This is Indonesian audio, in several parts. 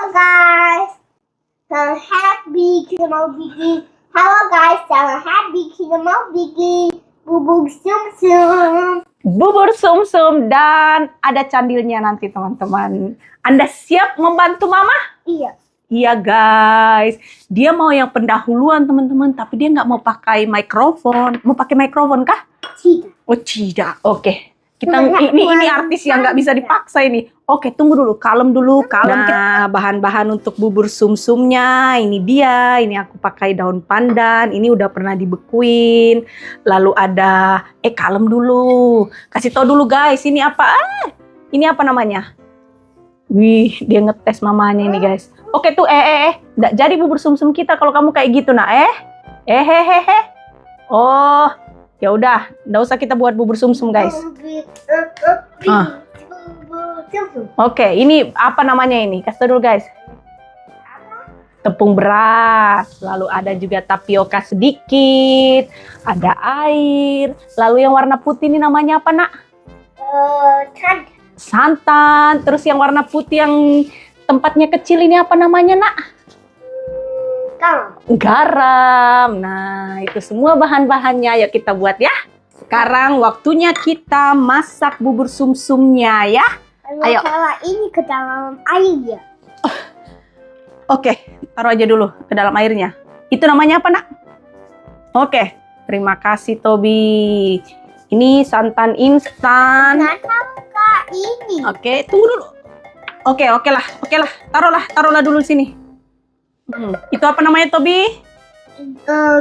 guys, selamat happy kita mau bikin. Halo guys, selamat happy kita mau bikin bubur sum-sum. Bubur sum-sum dan ada candilnya nanti teman-teman. Anda siap membantu mama? Iya. Iya guys, dia mau yang pendahuluan teman-teman, tapi dia nggak mau pakai mikrofon. Mau pakai mikrofon kah? Tidak. Oh tidak, oke. Ini artis yang nggak bisa dipaksa ini. Oke, tunggu dulu, kalem dulu, kalem. Nah, bahan-bahan untuk bubur sum-sumnya ini dia. Ini aku pakai daun pandan. Ini udah pernah dibekuin. Lalu ada, kalem dulu. Kasih tau dulu guys, ini apa? Ini apa namanya? Wih, dia ngetes mamanya ini guys. Oke tuh, nggak jadi bubur sum-sum kita kalau kamu kayak gitu nah, Oh, ya udah, nggak usah kita buat bubur sum-sum guys. Oke, ini apa namanya ini? Kasih tau dulu guys. Tepung beras, lalu ada juga tapioka sedikit, ada air, lalu yang warna putih ini namanya apa nak? Santan. Terus yang warna putih yang tempatnya kecil ini apa namanya nak? Garam. Nah, itu semua bahan-bahannya. Yuk kita buat ya. Sekarang waktunya kita masak bubur sum-sumnya ya. Ayo. Ini ke dalam air ya. Oke, taruh aja dulu ke dalam airnya. Itu namanya apa nak? Oke, terima kasih Tobi. Ini santan instan. Ini. Oke, tunggu dulu. Oke lah. Taruhlah dulu di sini. Itu apa namanya Tobi?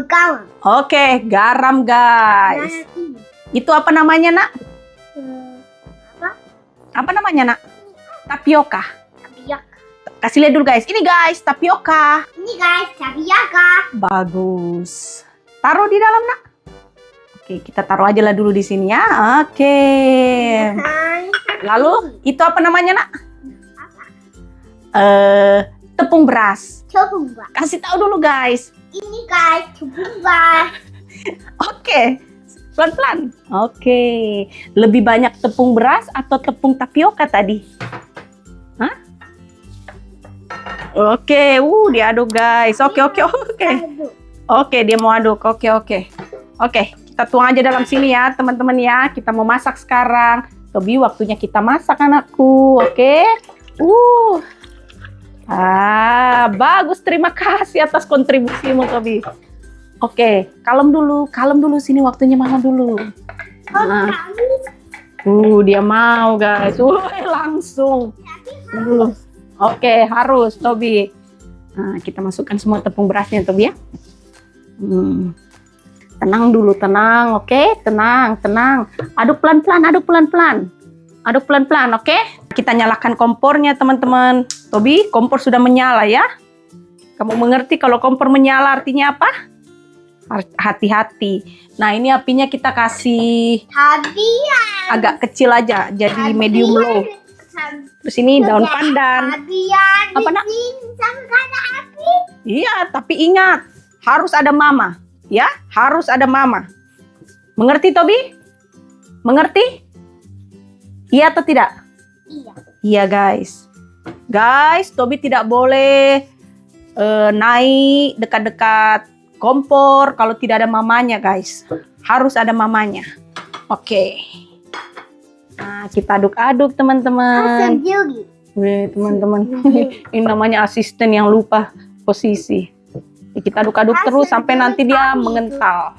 Garam. Oke, garam guys. Itu apa namanya nak? Apa namanya nak? Tapioka. Kasih lihat dulu guys. Ini guys, tapioka. Ini guys, tapioka. Bagus. Taruh di dalam nak. Oke, kita taruh aja lah dulu di sini ya. Oke. Lalu itu apa namanya nak? Tepung beras. Tepung beras. Kasih tahu dulu guys. Ini guys, tepung beras. Oke, pelan-pelan. Oke, lebih banyak tepung beras atau tepung tapioka tadi? Hah? Oke, diaduk guys. Oke. Oke, dia mau aduk. Oke. Oke, kita tuang aja dalam sini ya teman-teman ya. Kita mau masak sekarang. Tobi, waktunya kita masak anakku. Oke. Bagus. Terima kasih atas kontribusimu Tobi. Oke, kalem dulu sini waktunya mama dulu. Dia mau guys. Langsung. Oke, harus Tobi. Nah, kita masukkan semua tepung berasnya Tobi ya. Tenang dulu, tenang. Oke, tenang. Aduk pelan-pelan. Oke. Kita nyalakan kompornya teman-teman. Tobi, kompor sudah menyala ya. Kamu mengerti kalau kompor menyala artinya apa? Hati-hati. Nah, ini apinya kita kasih agak kecil aja, jadi medium low. Terus ini daun pandan. Apa nak? Iya, tapi ingat harus ada mama, ya, harus ada mama. Mengerti Tobi? Mengerti? Iya atau tidak? Iya. Iya guys. Guys, Tobi tidak boleh naik dekat-dekat kompor kalau tidak ada mamanya guys. Harus ada mamanya. Oke. Nah, kita aduk-aduk teman-teman. Wih, teman-teman. Ini namanya asisten yang lupa posisi. Kita aduk-aduk terus sampai nanti dia mengental.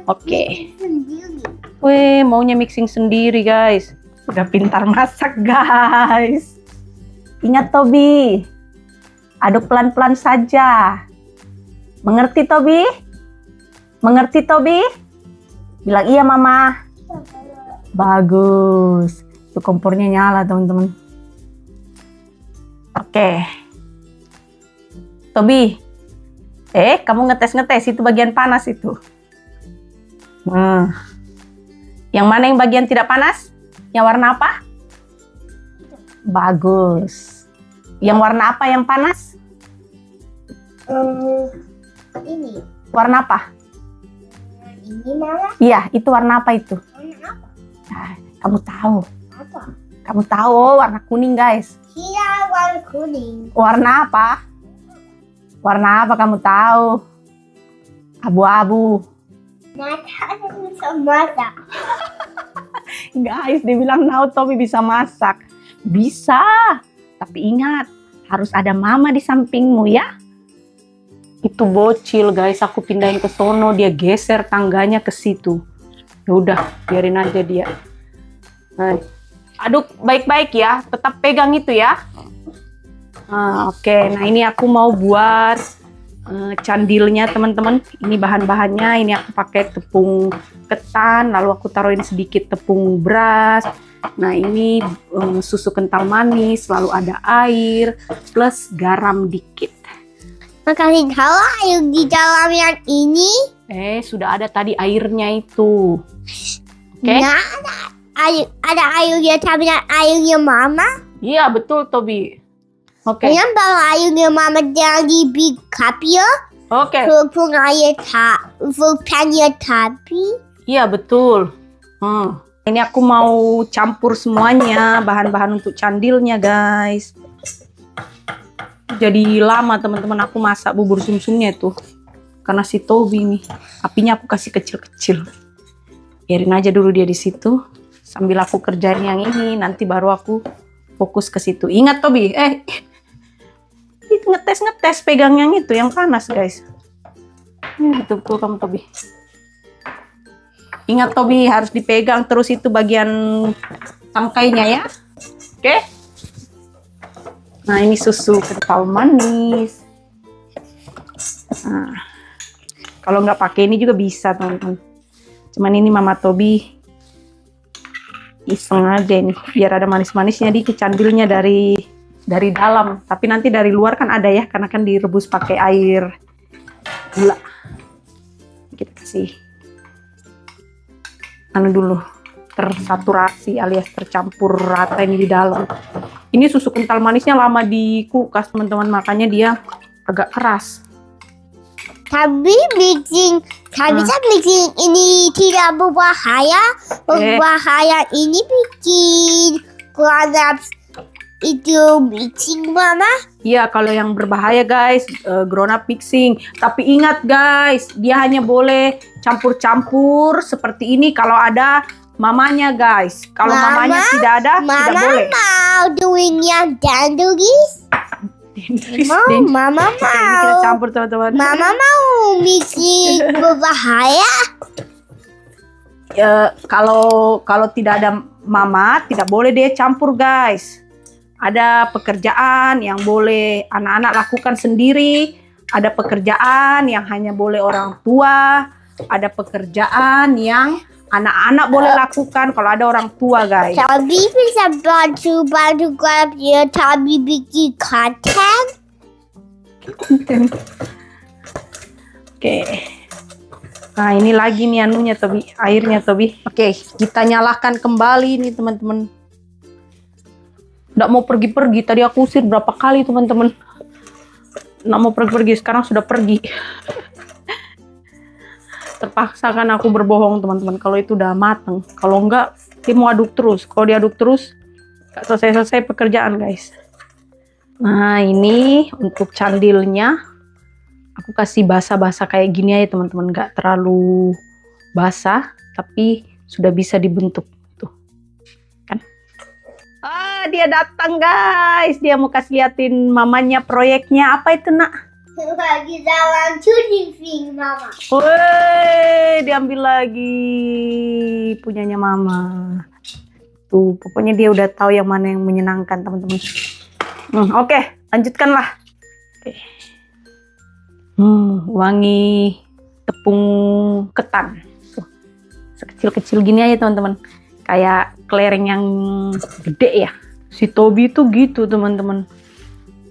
Oke. Wih, maunya mixing sendiri guys. Udah pintar masak guys. Ingat Tobi, aduk pelan-pelan saja. Mengerti Tobi? Mengerti Tobi? Bilang iya mama. Bagus. Itu kompornya nyala teman-teman. Oke. Tobi, kamu ngetes itu bagian panas itu. Yang mana yang bagian tidak panas? Yang warna apa? Bagus. Yang warna apa yang panas? Ini. Warna apa? Ini mana? Iya, itu warna apa itu? Warna apa? Nah, kamu tahu. Apa? Kamu tahu warna kuning guys. Iya, warna kuning. Warna apa? Warna apa kamu tahu? Abu-abu. Mata bisa masak. Guys, dia bilang now Tobi bisa masak. Bisa. Tapi ingat, harus ada mama di sampingmu ya. Itu bocil guys, aku pindahin ke sono, dia geser tangganya ke situ. Ya udah, biarin aja dia. Nah, aduk baik-baik ya, tetap pegang itu ya. Oke, nah ini aku mau buat candilnya teman-teman. Ini bahan-bahannya, ini aku pakai tepung ketan, lalu aku taruhin sedikit tepung beras. Nah ini susu kental manis, lalu ada air, plus garam dikit. Makasih tahu air di dalam yang ini. Sudah ada tadi airnya itu. Oke? Nah, ada airnya tapi airnya mama. Iya betul Tobi. Oke. Yang bawa airnya mama dari big cup ya. Oke. Pun air bukannya tapi. Iya betul. Ini aku mau campur semuanya bahan-bahan untuk candilnya guys. Jadi lama teman-teman aku masak bubur sumsumnya itu. Karena si Tobi nih, apinya aku kasih kecil-kecil. Biarin aja dulu dia di situ. Sambil aku kerjain yang ini, nanti baru aku fokus ke situ. Ingat Tobi, ngetes pegang yang itu, yang panas guys. Betul-betul kamu Tobi. Ingat Tobi, harus dipegang terus itu bagian tangkainya ya. Oke? Nah ini susu kental manis. Nah, kalau nggak pakai ini juga bisa teman-teman. Cuman ini Mama Tobi iseng aja nih, biar ada manis-manisnya di candilnya dari dalam. Tapi nanti dari luar kan ada ya, karena kan direbus pakai air gula. Kita kasih dulu tersaturasi alias tercampur rata ini di dalam. Ini susu kental manisnya lama di kulkas teman-teman, makanya dia agak keras. Tapi mixing ini tidak berbahaya. Berbahaya ini bikin grown-up itu mixing mama. Iya, kalau yang berbahaya guys, grown up mixing. Tapi ingat guys, dia hanya boleh campur-campur seperti ini kalau ada mamanya guys. Kalau mamanya tidak ada, tidak boleh. Mama mau doing yang danduris. Mama Oke, ini kita campur teman-teman. Mama mau mixing berbahaya. Kalau tidak ada mama, tidak boleh dia campur guys. Ada pekerjaan yang boleh anak-anak lakukan sendiri, ada pekerjaan yang hanya boleh orang tua, ada pekerjaan yang anak-anak boleh lakukan kalau ada orang tua guys. Tapi bisa bantu grab ya, tapi bikin konten. Oke. Nah ini lagi nih anunya Tobi, airnya Tobi. Oke, kita nyalakan kembali nih teman-teman. Nggak mau pergi-pergi, tadi aku usir berapa kali teman-teman. Nggak mau pergi-pergi, sekarang sudah pergi. Terpaksa kan aku berbohong teman-teman, kalau itu udah mateng. Kalau enggak, dia mau aduk terus. Kalau diaduk terus, nggak selesai-selesai pekerjaan guys. Nah ini untuk candilnya, aku kasih basah-basah kayak gini aja teman-teman. Nggak terlalu basah, tapi sudah bisa dibentuk. Dia datang guys, dia mau kasih liatin mamanya proyeknya. Apa itu nak? Lagi jalan cuci mama. Woi, diambil lagi punyanya mama. Tuh, pokoknya dia udah tahu yang mana yang menyenangkan teman-teman. Oke, lanjutkanlah. Oke. Wangi tepung ketan. Tuh, sekecil-kecil gini aja teman-teman. Kayak kelereng yang gede ya. Si Tobi itu gitu teman-teman.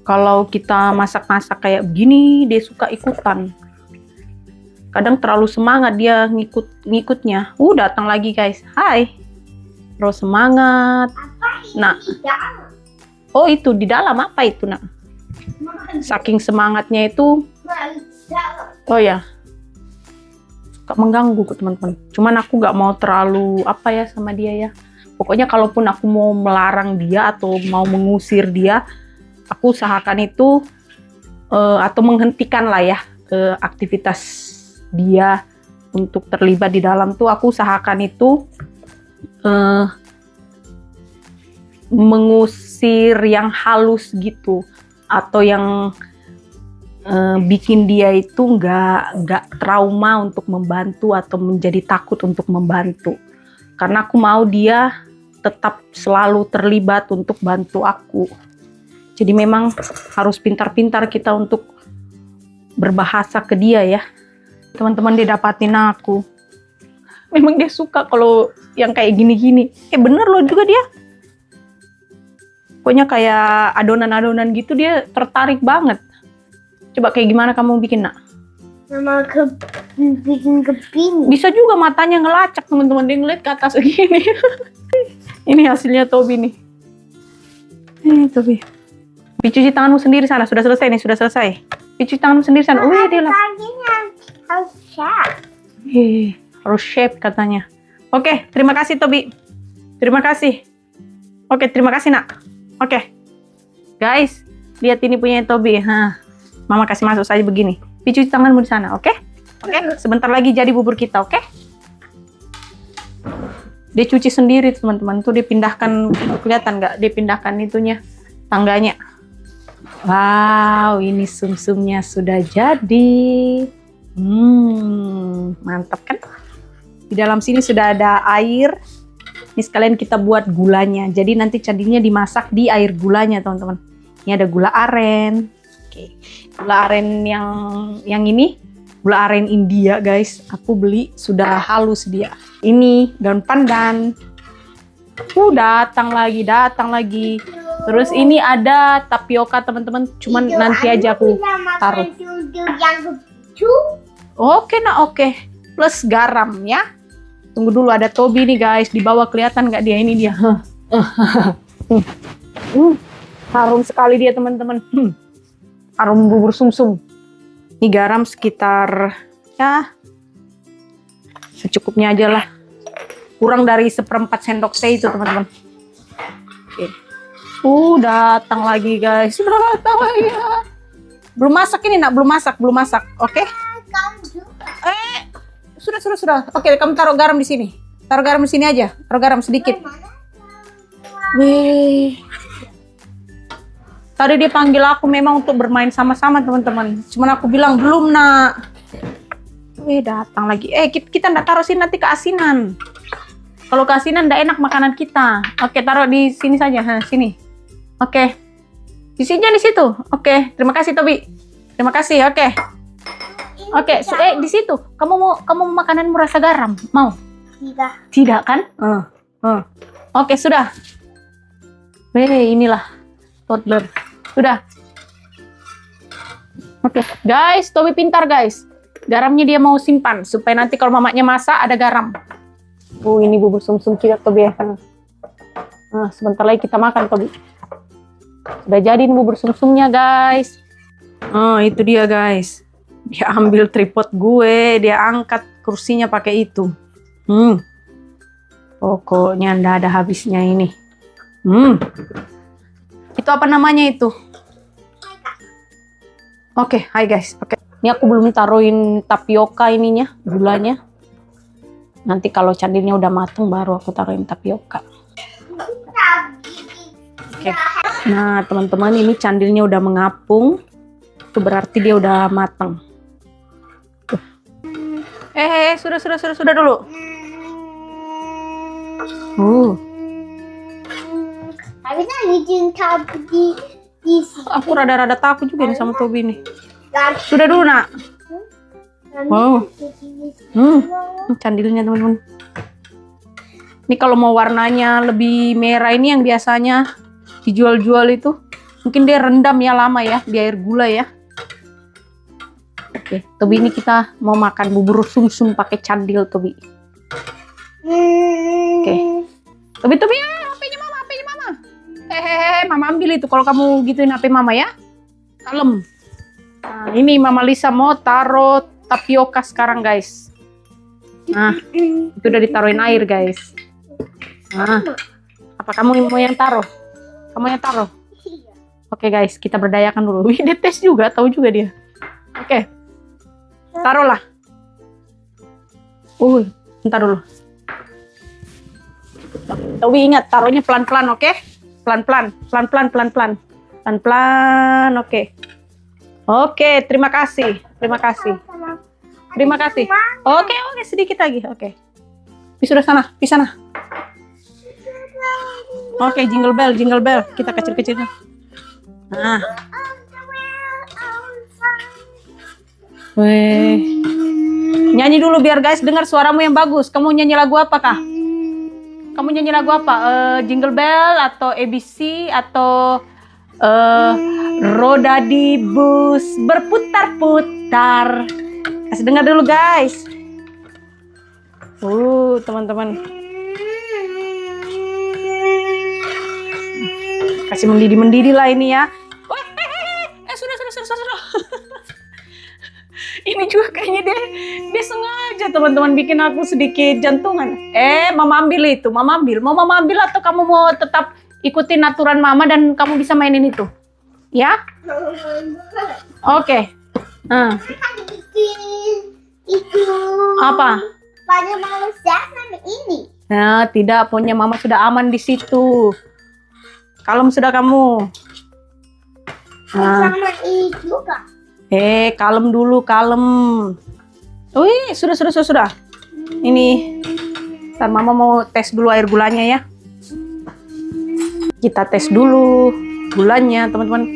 Kalau kita masak-masak kayak begini, dia suka ikutan. Kadang terlalu semangat dia ngikutnya. Datang lagi guys. Hai. Terus semangat. Nah. Oh itu di dalam apa itu nak? Saking semangatnya itu. Oh ya. Suka mengganggu teman-teman. Cuman aku gak mau terlalu apa ya sama dia ya. Pokoknya kalaupun aku mau melarang dia atau mau mengusir dia, aku usahakan itu atau menghentikan lah ya aktivitas dia untuk terlibat di dalam tuh, aku usahakan itu mengusir yang halus gitu, atau yang bikin dia itu nggak trauma untuk membantu atau menjadi takut untuk membantu. Karena aku mau dia tetap selalu terlibat untuk bantu aku. Jadi memang harus pintar-pintar kita untuk berbahasa ke dia ya. Teman-teman, dia dapatin aku. Memang dia suka kalau yang kayak gini-gini. Bener loh juga dia. Pokoknya kayak adonan-adonan gitu dia tertarik banget. Coba kayak gimana kamu bikin, Nak? Mama bikin keping. Bisa juga matanya ngelacak, teman-teman. Dia ngeliat ke atas begini. Ini hasilnya Tobi nih. Tobi. Cuci tanganmu sendiri sana. Sudah selesai nih, sudah selesai. Cuci tanganmu sendiri sana. Oh iya, dia lah. Harus chef. Harus chef katanya. Oke, terima kasih Tobi. Terima kasih. Oke, terima kasih Nak. Oke. Guys, lihat ini punya Tobi. Mama kasih masuk saja begini. Cuci tanganmu di sana, oke? Oke, sebentar lagi jadi bubur kita, oke? Dia cuci sendiri, teman-teman. Tuh dia pindahkan, kelihatan nggak? Dia pindahkan itunya, tangganya. Wow, ini sum-sumnya sudah jadi. Mantap kan? Di dalam sini sudah ada air. Ini sekalian kita buat gulanya. Jadi nanti candinya dimasak di air gulanya, teman-teman. Ini ada gula aren. Oke. Gula aren yang ini, gula aren India, guys. Aku beli sudah halus dia. Ini daun pandan. Datang lagi. Terus ini ada tapioka, teman-teman. Cuman nanti aja aku taruh. Oke, Nak, oke. Plus garam ya. Tunggu dulu, ada Tobi nih, guys. Di bawah kelihatan nggak dia? Ini dia. Harum sekali dia, teman-teman. Harum bubur sumsum. Ini garam sekitar ya secukupnya aja lah. Kurang dari 1/4 sendok teh itu, teman-teman. Oke. Datang lagi, guys. Datang lagi. Belum masak ini, Nak. Belum masak. Oke? Sudah. Oke, kamu taruh garam di sini. Taruh garam di sini aja. Taruh garam sedikit. Tadi dia panggil aku memang untuk bermain sama-sama, teman-teman. Cuman aku bilang belum, Nak. Datang lagi. Kita nggak taruh sini, nanti keasinan. Kalau keasinan nggak enak makanan kita. Oke, taruh di sini saja. Sini. Oke. Di sini, di situ. Oke, terima kasih Tobi. Terima kasih. Oke. Di situ. Kamu makananmu rasa garam? Mau? Tidak kan? Oke, sudah. Inilah toddler. Sudah. Oke, guys, Tobi pintar, guys. Garamnya dia mau simpan supaya nanti kalau mamanya masak ada garam. Ini bubur sumsum kita, Tobi ya. Sebentar lagi kita makan, Tobi. Sudah jadi nih bubur sumsumnya, guys. Itu dia, guys. Dia ambil tripod gue, dia angkat kursinya pakai itu. Pokoknya ndak ada habisnya ini. Itu apa namanya itu? Oke, hai guys. Oke. Ini aku belum taruhin tapioka ininya, gulanya. Nanti kalau candilnya udah mateng baru aku taruhin tapioka. Oke. Nah, teman-teman, ini candilnya udah mengapung. Itu berarti dia udah mateng. Sudah dulu. Habisnya bikin Tobi di sini. Aku rada-rada takut juga nih sama Tobi nih. Sudah dulu, Nak. Candilnya, teman-teman. Ini kalau mau warnanya lebih merah, ini yang biasanya dijual-jual itu. Mungkin dia rendam ya lama ya di air gula ya. Oke, Tobi, ini kita mau makan bubur sumsum pakai candil, Tobi. Oke. Tobi, HP-nya Mama. Mama ambil itu kalau kamu gituin HP Mama ya. Kalem. Nah, ini Mama Lisa mau taruh tapioka sekarang, guys. Nah, itu udah ditaruhin air, guys. Nah, apa kamu mau yang taruh? Kamu yang taruh? Iya. Oke guys, kita berdayakan dulu. Wih, dia tes juga, tahu juga dia. Oke, taruhlah. Bentar dulu. Tapi ingat, taruhnya pelan-pelan, oke? Pelan-pelan, pelan-pelan, pelan-pelan. Pelan-pelan, oke. Oke, terima kasih. Terima kasih. Terima kasih. Oke, sedikit lagi, oke. Sudah sana, di sana. Oke, jingle bell. Kita kecil-kecil. Nah. Wih. Nyanyi dulu biar guys dengar suaramu yang bagus. Kamu nyanyi lagu apa kah? Kamu nyanyi lagu apa? Jingle bell atau ABC atau roda di bus berputar-putar. Kasih dengar dulu guys. Teman-teman. Kasih mendidih lah ini ya. Sudah. Ini juga kayaknya dia sengaja teman-teman bikin aku sedikit jantungan. Mama ambil itu, Mama ambil. Mau Mama ambil atau kamu mau tetap ikutin aturan Mama dan kamu bisa mainin itu? Ya? Oke. Itu. Apa? Punya Mama sama ini. Nah, tidak, punya Mama sudah aman di situ. Kalem sudah kamu. Sama ini juga. Kalem dulu, kalem. Wih, sudah. Ini, ntar Mama mau tes dulu air gulanya ya. Kita tes dulu gulanya, teman-teman.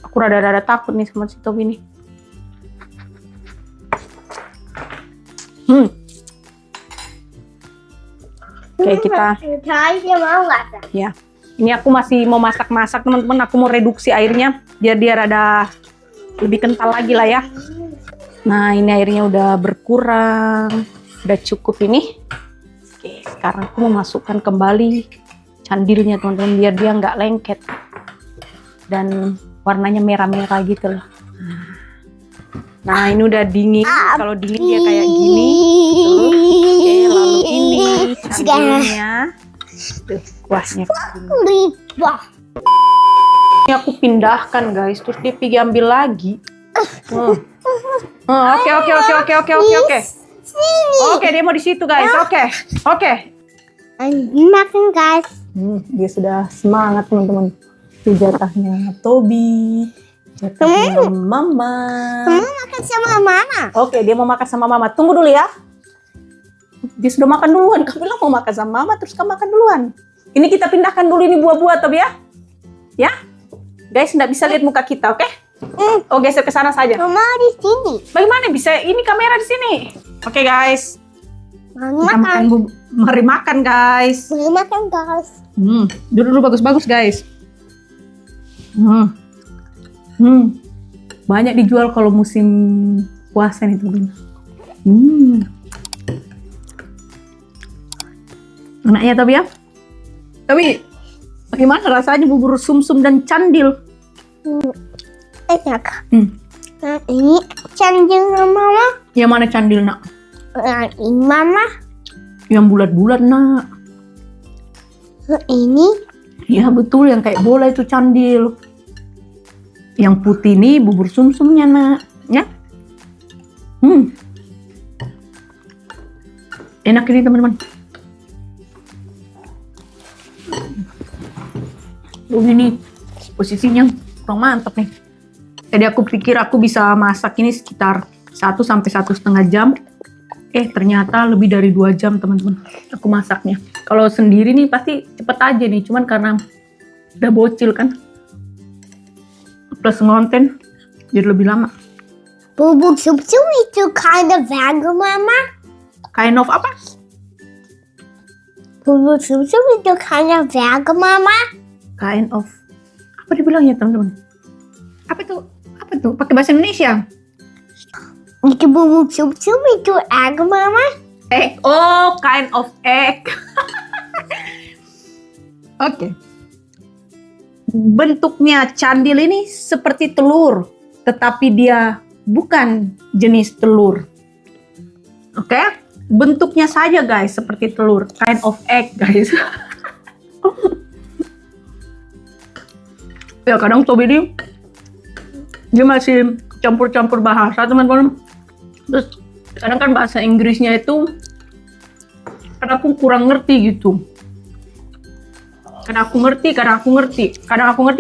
Aku rada-rada takut nih sama si Tobi nih. Oke, kita. Ya. Ini aku masih mau masak-masak, teman-teman. Aku mau reduksi airnya biar dia rada lebih kental lagi lah ya. Nah, ini airnya udah berkurang, udah cukup ini. Oke, sekarang aku mau masukkan kembali candilnya, teman-teman, biar dia nggak lengket dan warnanya merah-merah gitu loh. Nah, ini udah dingin. Kalau dingin dia kayak gini. Tuh. Oke, lalu ini candilnya. Tuh, kuasnya. Ini aku pindahkan guys, terus dia pergi ambil lagi. Oke. Oke, dia mau di situ guys. Oke. Makan guys. Dia sudah semangat teman-teman. Itu jatahnya Tobi, jatahnya Mama. Kamu makan sama Mama. Oke, dia mau makan sama Mama. Tunggu dulu ya. Dia sudah makan duluan. Kamu bilang mau makan sama Mama, terus kamu makan duluan. Ini kita pindahkan dulu ini buah-buah Tobi ya. Ya, guys, nggak bisa lihat muka kita, oke? Oh, geser ke sana saja. Mama di sini. Bagaimana bisa? Ini kamera di sini. Oke, guys. Kita makan. Mari makan, guys. Mari makan, guys. Dulu bagus-bagus, guys. Banyak dijual kalau musim puasa nih, teman-teman. Enaknya, Tobi ya? Tapi bagaimana rasanya bubur sumsum dan candil? Enak. Nah, ini candil Mama. Yang mana candil, Nak? Nah, ini Mama. Yang bulat-bulat, Nak. Ini? Ya betul, yang kayak bola itu candil. Yang putih ini bubur sumsumnya, Nak. Ya? Enak ini, teman-teman. Ini posisinya kurang mantap nih. Jadi aku pikir aku bisa masak ini sekitar 1 sampai 1,5 jam. Ternyata lebih dari 2 jam, teman-teman. Aku masaknya. Kalau sendiri nih pasti cepet aja nih. Cuman karena udah bocil kan. Plus ngonten jadi lebih lama. Bubur sumsum itu kind of vegan, Mama. Kind of apa? Bubur sumsum itu kind of vegan, Mama. Kind of apa dibilangnya, teman-teman? Apa tuh? Pakai bahasa Indonesia? Itu bubur sumsum itu egg, Mama. Egg. Oh, kind of egg. Oke. Bentuknya candil ini seperti telur, tetapi dia bukan jenis telur. Oke? bentuknya saja guys seperti telur, kind of egg guys. Ya kadang Tobi ini dia masih campur-campur bahasa teman-teman. Terus kadang kan bahasa Inggrisnya itu kadang aku kurang ngerti gitu. Kadang aku ngerti,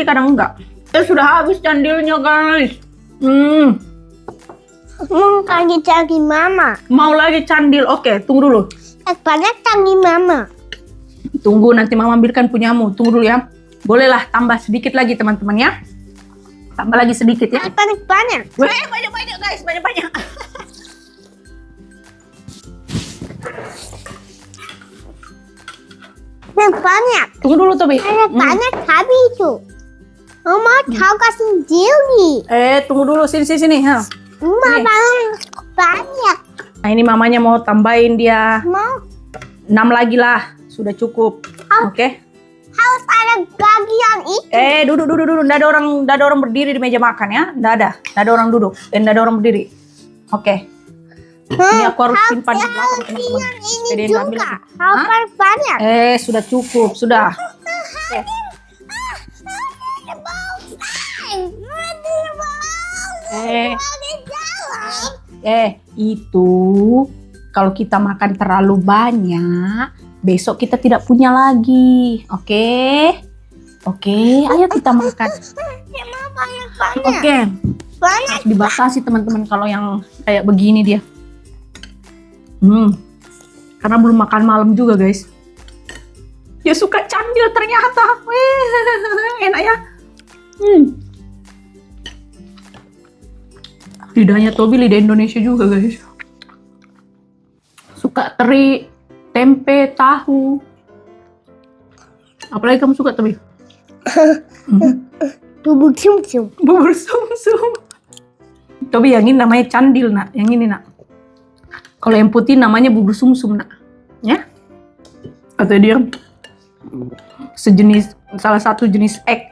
kadang enggak. Sudah habis candilnya guys. Mau lagi cari mama. Mau lagi candil, oke tunggu dulu. Banyak cari mama. Tunggu nanti mama ambilkan punyamu, tunggu dulu ya. Bolehlah tambah sedikit lagi teman-teman ya. Tambah lagi sedikit ya. Banyak. Banyak-banyak guys, banyak-banyak. Banyak. Tunggu dulu Tobi. Banyak habis itu. Mama tahu kasih Dilly. Tunggu dulu sini ha. Mama banyak. Nah ini mamanya mau tambahin dia Mau 6 lagi lah, sudah cukup. Oke. harus ada bagian itu. Duduk. Nggak ada orang berdiri di meja makan ya. Nggak ada orang duduk. Nggak ada orang berdiri. Oke. Ini aku harus simpan di belakang teman-teman. Ini juga. Harus banyak. Sudah cukup, sudah. Itu kalau kita makan terlalu banyak, besok kita tidak punya lagi. Oke, ayo kita makan. Oke, Banyak. dibatasi teman-teman kalau yang kayak begini dia. Karena belum makan malam juga guys. Dia suka candil ternyata. Enak ya. Lidahnya Tobi lidah Indonesia juga guys. Suka teri, tempe, tahu. Apalagi kamu suka Tobi? Bubur sum-sum. Bubur sum-sum. Tobi yang ini namanya candil nak. Yang ini nak. Kalau yang putih namanya bubur sum-sum nak. Ya? Atau dia salah satu jenis egg.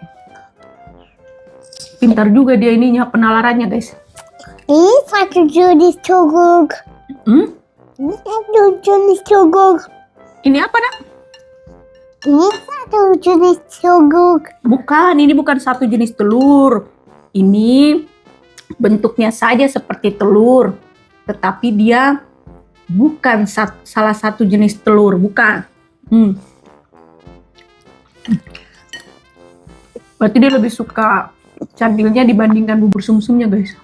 Pintar juga dia ininya penalarannya guys. Ini satu jenis cogok. Ini satu jenis cogok. Ini apa nak? Ini satu jenis cogok. Bukan, ini bukan satu jenis telur. Ini bentuknya saja seperti telur, tetapi dia bukan salah satu jenis telur, bukan. Berarti dia lebih suka candilnya dibandingkan bubur sum-sumnya guys.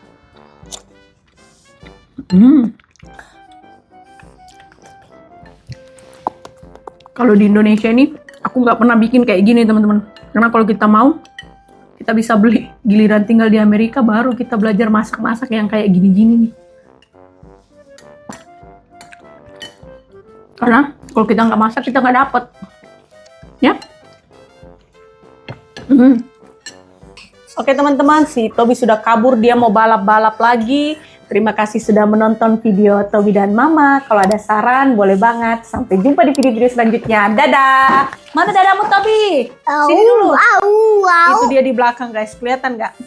Kalau di Indonesia ini aku nggak pernah bikin kayak gini teman-teman. Karena kalau kita mau, kita bisa beli. Giliran tinggal di Amerika baru kita belajar masak-masak yang kayak gini-gini nih. Karena kalau kita nggak masak kita nggak dapet. Ya. Oke teman-teman, si Tobi sudah kabur, dia mau balap-balap lagi. Terima kasih sudah menonton video Tobi dan Mama. Kalau ada saran boleh banget. Sampai jumpa di video-video selanjutnya. Dadah. Mana dadamu Tobi? Sini dulu. Itu dia di belakang guys, kelihatan nggak?